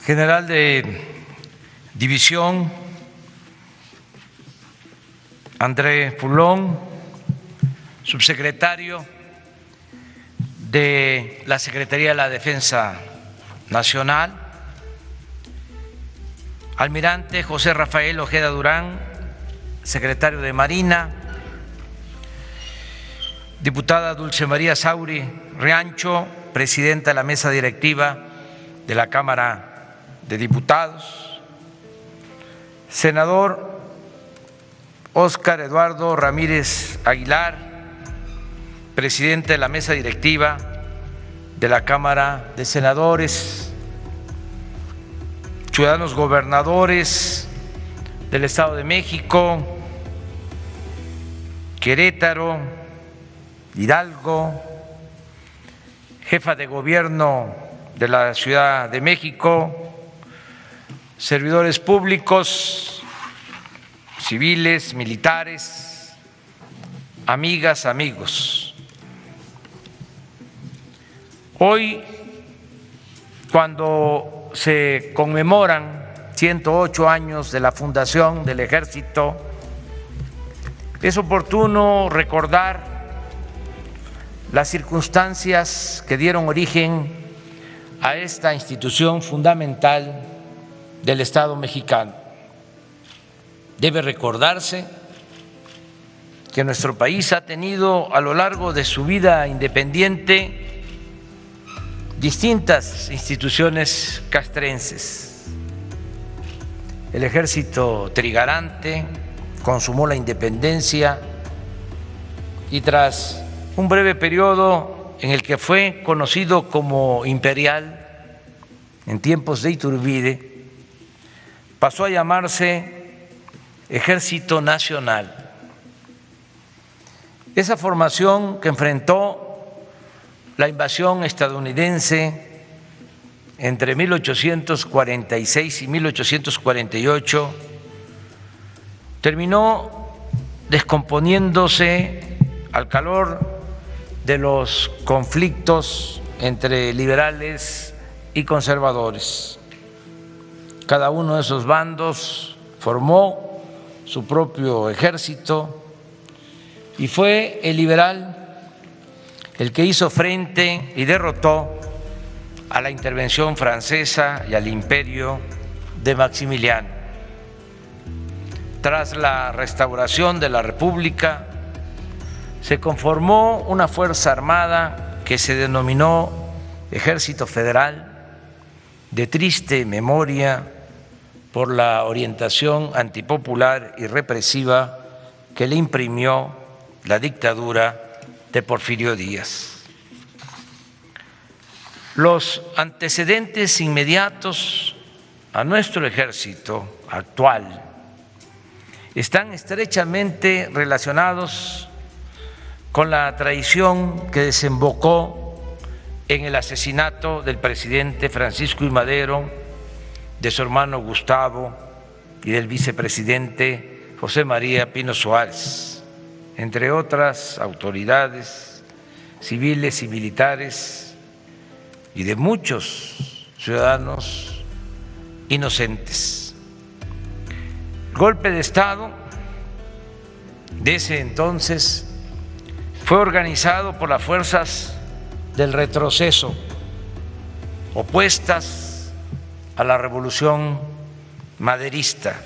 general de división André Fulón, subsecretario de la Secretaría de la Defensa Nacional, almirante José Rafael Ojeda Durán, secretario de Marina, diputada Dulce María Sauri Riancho, presidenta de la mesa directiva de la Cámara de Diputados, senador Óscar Eduardo Ramírez Aguilar, presidente de la mesa directiva de la Cámara de Senadores, ciudadanos gobernadores del Estado de México, Querétaro, Hidalgo, jefa de gobierno de la Ciudad de México, servidores públicos, civiles, militares, amigas, amigos. Hoy, cuando se conmemoran 108 años de la fundación del Ejército, es oportuno recordar las circunstancias que dieron origen a esta institución fundamental del Estado mexicano. Debe recordarse que nuestro país ha tenido a lo largo de su vida independiente distintas instituciones castrenses. El Ejército Trigarante consumó la independencia y tras un breve periodo en el que fue conocido como imperial en tiempos de Iturbide, pasó a llamarse Ejército Nacional. Esa formación que enfrentó la invasión estadounidense entre 1846 y 1848 terminó descomponiéndose al calor de los conflictos entre liberales y conservadores. Cada uno de esos bandos formó su propio ejército y fue el liberal el que hizo frente y derrotó a la intervención francesa y al imperio de Maximiliano. Tras la restauración de la República, se conformó una fuerza armada que se denominó Ejército Federal, de triste memoria por la orientación antipopular y represiva que le imprimió la dictadura de Porfirio Díaz. Los antecedentes inmediatos a nuestro ejército actual están estrechamente relacionados con la traición que desembocó en el asesinato del presidente Francisco I. Madero, de su hermano Gustavo y del vicepresidente José María Pino Suárez, entre otras autoridades civiles y militares, y de muchos ciudadanos inocentes. El golpe de Estado de ese entonces fue organizado por las fuerzas del retroceso, opuestas a la revolución maderista.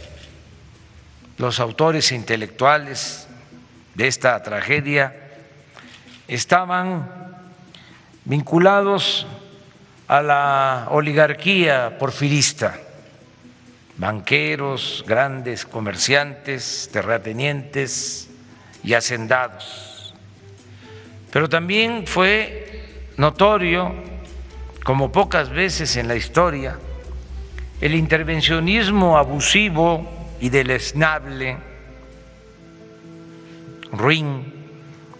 Los autores intelectuales de esta tragedia estaban vinculados a la oligarquía porfirista, banqueros, grandes comerciantes, terratenientes y hacendados. Pero también fue notorio, como pocas veces en la historia, el intervencionismo abusivo y deleznable, ruin,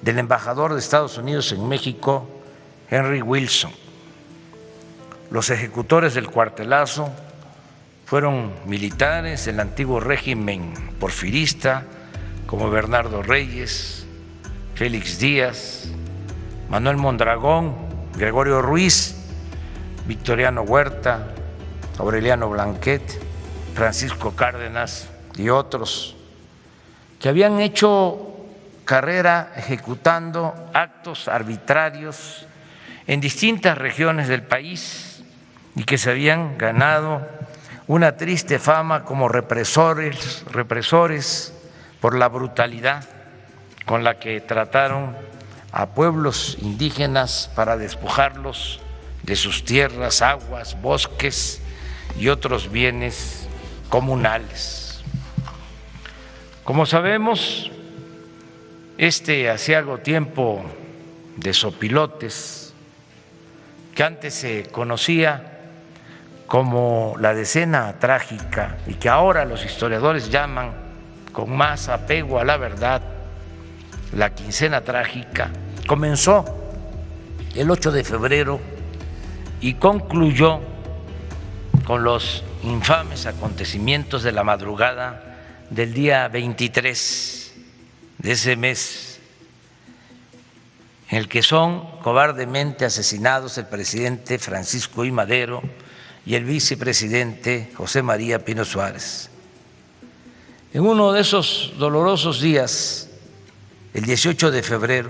del embajador de Estados Unidos en México, Henry Wilson. Los ejecutores del cuartelazo fueron militares del antiguo régimen porfirista, como Bernardo Reyes, Félix Díaz, Manuel Mondragón, Gregorio Ruiz, Victoriano Huerta, Aureliano Blanquet, Francisco Cárdenas y otros, que habían hecho carrera ejecutando actos arbitrarios en distintas regiones del país y que se habían ganado una triste fama como represores por la brutalidad con la que trataron a pueblos indígenas para despojarlos de sus tierras, aguas, bosques y otros bienes comunales. Como sabemos, este aciago tiempo de sopilotes, que antes se conocía como la decena trágica y que ahora los historiadores llaman con más apego a la verdad la quincena trágica, comenzó el 8 de febrero y concluyó con los infames acontecimientos de la madrugada del día 23 de ese mes, en el que son cobardemente asesinados el presidente Francisco I. Madero y el vicepresidente José María Pino Suárez. En uno de esos dolorosos días, el 18 de febrero,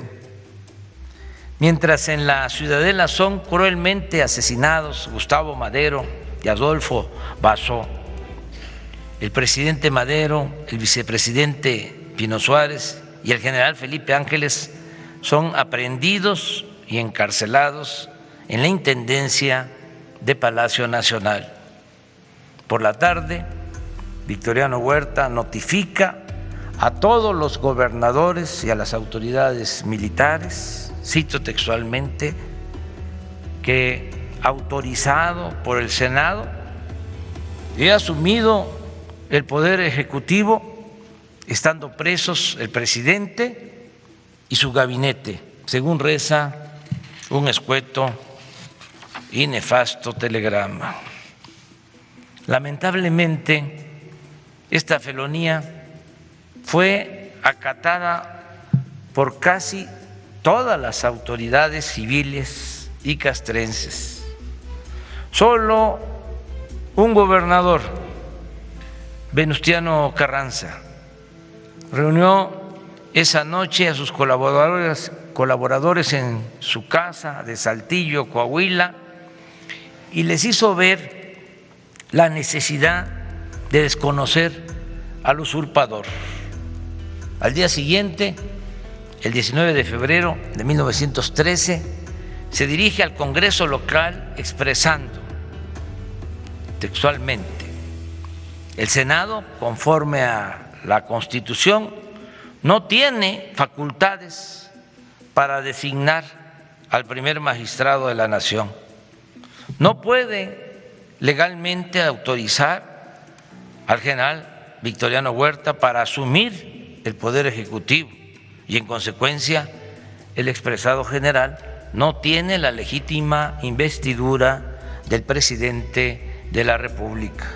mientras en la Ciudadela son cruelmente asesinados Gustavo Madero y Adolfo Basó, el presidente Madero, el vicepresidente Pino Suárez y el general Felipe Ángeles son aprehendidos y encarcelados en la Intendencia de Palacio Nacional. Por la tarde, Victoriano Huerta notifica a todos los gobernadores y a las autoridades militares, cito textualmente, que autorizado por el Senado, he asumido el Poder Ejecutivo estando presos el presidente y su gabinete, según reza un escueto y nefasto telegrama. Lamentablemente, esta felonía fue acatada por casi todas las autoridades civiles y castrenses. Solo un gobernador, Venustiano Carranza, reunió esa noche a sus colaboradores en su casa de Saltillo, Coahuila, y les hizo ver la necesidad de desconocer al usurpador. Al día siguiente, el 19 de febrero de 1913, se dirige al Congreso local expresando textualmente: el Senado, conforme a la Constitución, no tiene facultades para designar al primer magistrado de la nación. No puede legalmente autorizar al general Victoriano Huerta para asumir el Poder Ejecutivo y, en consecuencia, el expresado general no tiene la legítima investidura del presidente de la República.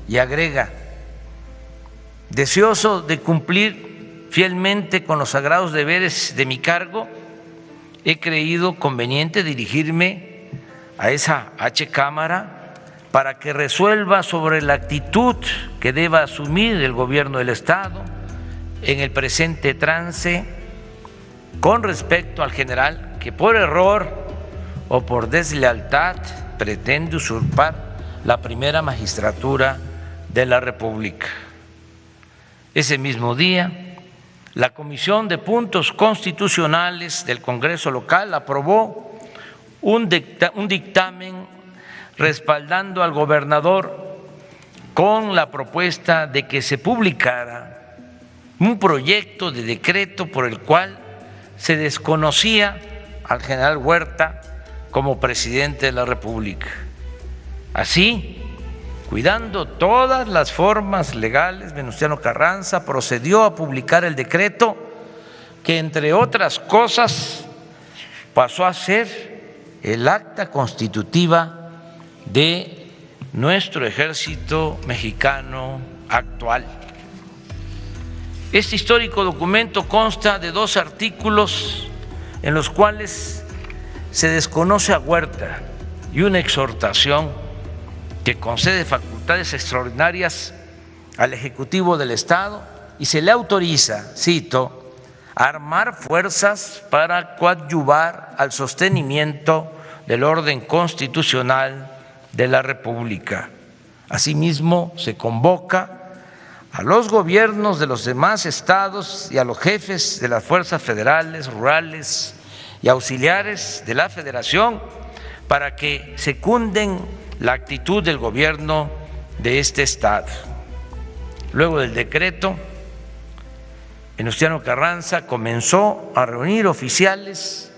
Y agrega: deseoso de cumplir fielmente con los sagrados deberes de mi cargo, he creído conveniente dirigirme a esa Cámara para que resuelva sobre la actitud que deba asumir el gobierno del Estado en el presente trance con respecto al general que por error o por deslealtad pretende usurpar la primera magistratura de la República. Ese mismo día, la Comisión de Puntos Constitucionales del Congreso local aprobó un dictamen respaldando al gobernador con la propuesta de que se publicara un proyecto de decreto por el cual se desconocía al general Huerta como presidente de la República. Así, cuidando todas las formas legales, Venustiano Carranza procedió a publicar el decreto que, entre otras cosas, pasó a ser el acta constitutiva de nuestro ejército mexicano actual. Este histórico documento consta de 2 artículos en los cuales se desconoce a Huerta y una exhortación que concede facultades extraordinarias al Ejecutivo del Estado y se le autoriza, cito, a armar fuerzas para coadyuvar al sostenimiento del orden constitucional de la República. Asimismo, se convoca a los gobiernos de los demás estados y a los jefes de las fuerzas federales, rurales y auxiliares de la Federación para que secunden la actitud del gobierno de este estado. Luego del decreto, Venustiano Carranza comenzó a reunir oficiales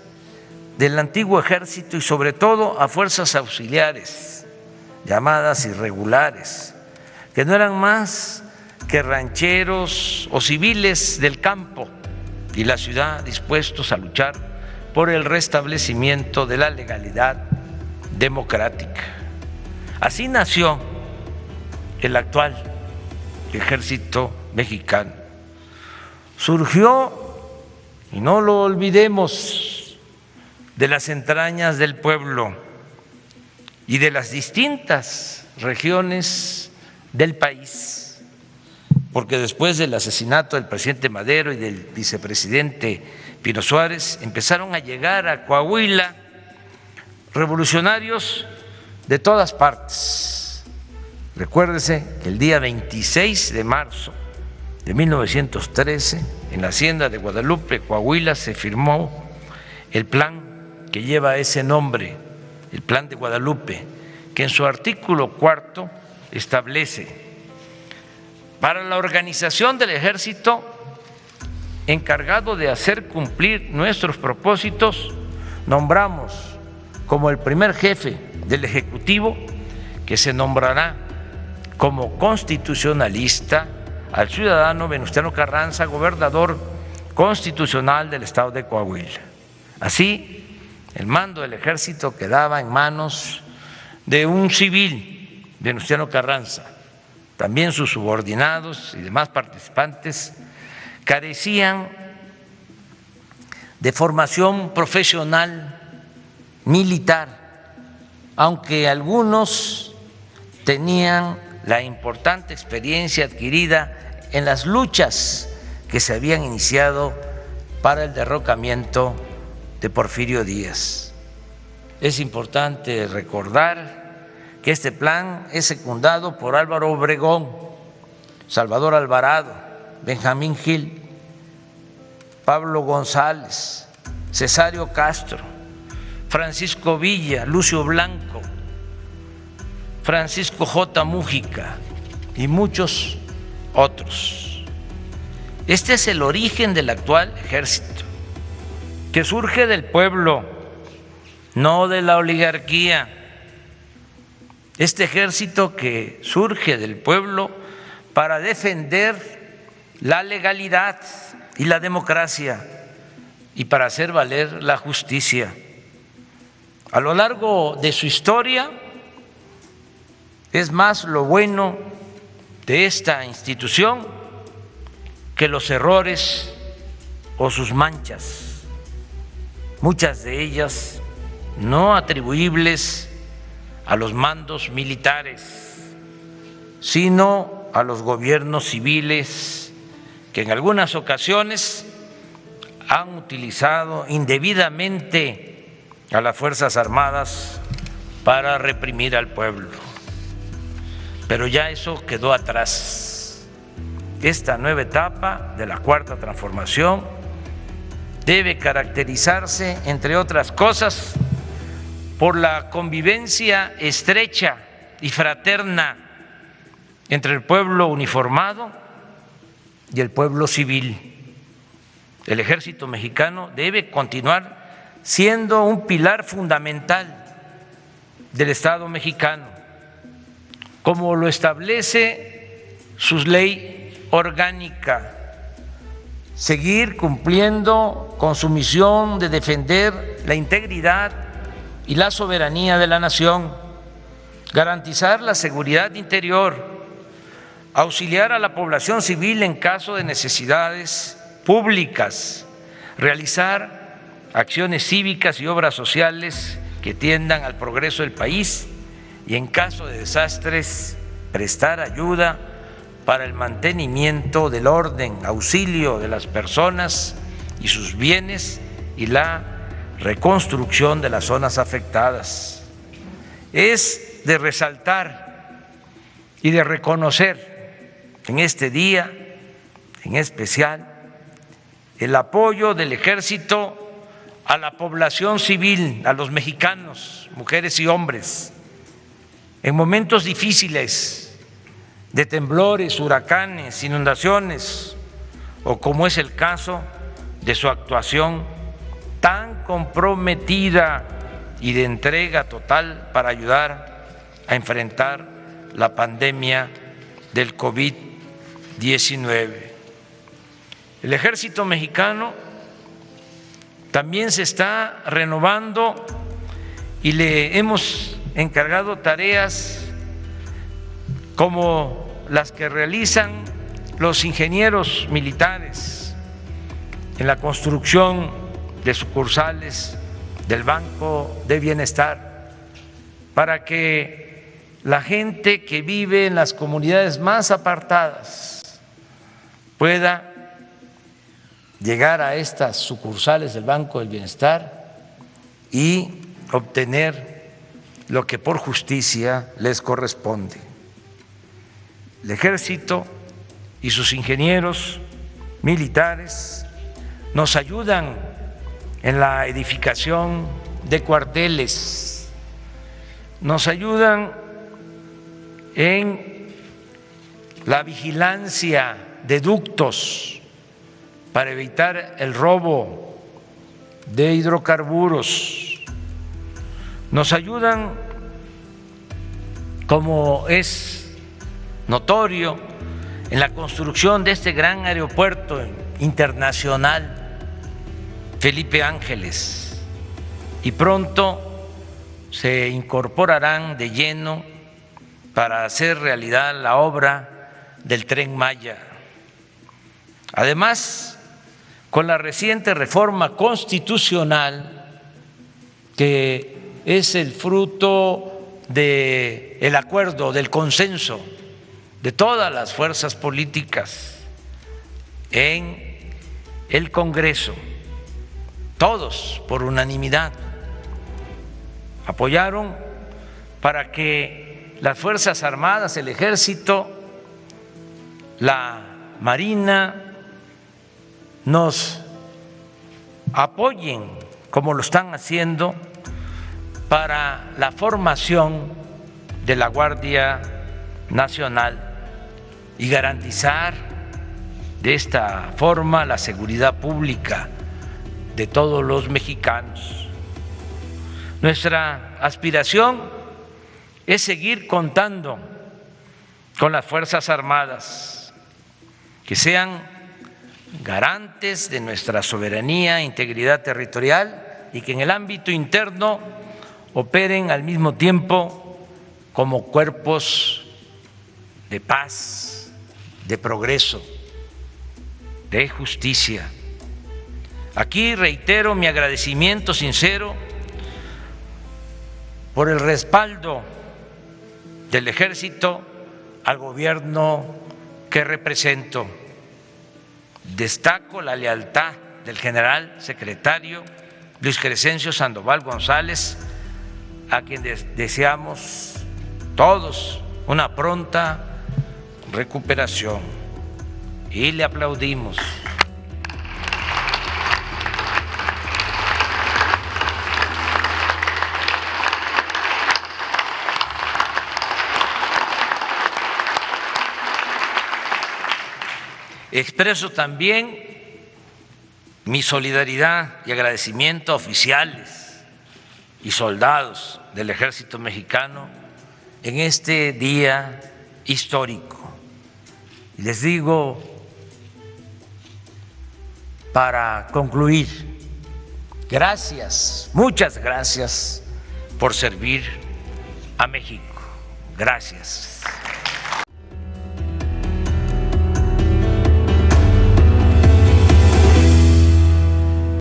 del antiguo ejército y sobre todo a fuerzas auxiliares, llamadas irregulares, que no eran más que rancheros o civiles del campo y la ciudad dispuestos a luchar por el restablecimiento de la legalidad democrática. Así nació el actual ejército mexicano. Surgió, y no lo olvidemos, de las entrañas del pueblo y de las distintas regiones del país, porque después del asesinato del presidente Madero y del vicepresidente Pino Suárez empezaron a llegar a Coahuila revolucionarios de todas partes. Recuérdese que el día 26 de marzo de 1913, en la hacienda de Guadalupe, Coahuila, se firmó el plan que lleva ese nombre, el Plan de Guadalupe, que en su artículo 4 establece: para la organización del ejército encargado de hacer cumplir nuestros propósitos, nombramos como el primer jefe del Ejecutivo, que se nombrará como constitucionalista, al ciudadano Venustiano Carranza, gobernador constitucional del estado de Coahuila. Así, el mando del ejército quedaba en manos de un civil, Venustiano Carranza. También sus subordinados y demás participantes carecían de formación profesional militar, aunque algunos tenían la importante experiencia adquirida en las luchas que se habían iniciado para el derrocamiento de Porfirio Díaz. Es importante recordar que este plan es secundado por Álvaro Obregón, Salvador Alvarado, Benjamín Gil, Pablo González, Cesario Castro, Francisco Villa, Lucio Blanco, Francisco J. Mújica y muchos otros. Este es el origen del actual ejército, que surge del pueblo, no de la oligarquía. Este ejército que surge del pueblo para defender la legalidad y la democracia y para hacer valer la justicia. A lo largo de su historia, es más lo bueno de esta institución que los errores o sus manchas, muchas de ellas no atribuibles a los mandos militares, sino a los gobiernos civiles que en algunas ocasiones han utilizado indebidamente a las Fuerzas Armadas para reprimir al pueblo. Pero ya eso quedó atrás. Esta nueva etapa de la Cuarta Transformación debe caracterizarse, entre otras cosas, por la convivencia estrecha y fraterna entre el pueblo uniformado y el pueblo civil. El ejército mexicano debe continuar siendo un pilar fundamental del Estado mexicano, como lo establece su ley orgánica, seguir cumpliendo con su misión de defender la integridad y la soberanía de la nación, garantizar la seguridad interior, auxiliar a la población civil en caso de necesidades públicas, realizar acciones cívicas y obras sociales que tiendan al progreso del país y en caso de desastres prestar ayuda para el mantenimiento del orden, auxilio de las personas y sus bienes y la reconstrucción de las zonas afectadas. Es de resaltar y de reconocer en este día, en especial, el apoyo del Ejército a la población civil, a los mexicanos, mujeres y hombres, en momentos difíciles de temblores, huracanes, inundaciones, o como es el caso de su actuación tan comprometida y de entrega total para ayudar a enfrentar la pandemia del COVID-19. El Ejército mexicano también se está renovando y le hemos encargado tareas como las que realizan los ingenieros militares en la construcción de sucursales del Banco de Bienestar, para que la gente que vive en las comunidades más apartadas pueda llegar a estas sucursales del Banco del Bienestar y obtener lo que por justicia les corresponde. El Ejército y sus ingenieros militares nos ayudan en la edificación de cuarteles, nos ayudan en la vigilancia de ductos para evitar el robo de hidrocarburos, nos ayudan, como es notorio, en la construcción de este gran aeropuerto internacional Felipe Ángeles, y pronto se incorporarán de lleno para hacer realidad la obra del Tren Maya. Además, con la reciente reforma constitucional, que es el fruto del acuerdo, del consenso de todas las fuerzas políticas en el Congreso, todos por unanimidad apoyaron para que las Fuerzas Armadas, el Ejército, la Marina, nos apoyen como lo están haciendo para la formación de la Guardia Nacional y garantizar de esta forma la seguridad pública de todos los mexicanos. Nuestra aspiración es seguir contando con las Fuerzas Armadas, que sean garantes de nuestra soberanía e integridad territorial y que en el ámbito interno operen al mismo tiempo como cuerpos de paz, de progreso, de justicia. Aquí reitero mi agradecimiento sincero por el respaldo del Ejército al gobierno que represento. Destaco la lealtad del general secretario Luis Crescencio Sandoval González, a quien deseamos todos una pronta recuperación y le aplaudimos. Expreso también mi solidaridad y agradecimiento a oficiales y soldados del Ejército Mexicano en este día histórico. Y les digo, para concluir, gracias, muchas gracias por servir a México. Gracias.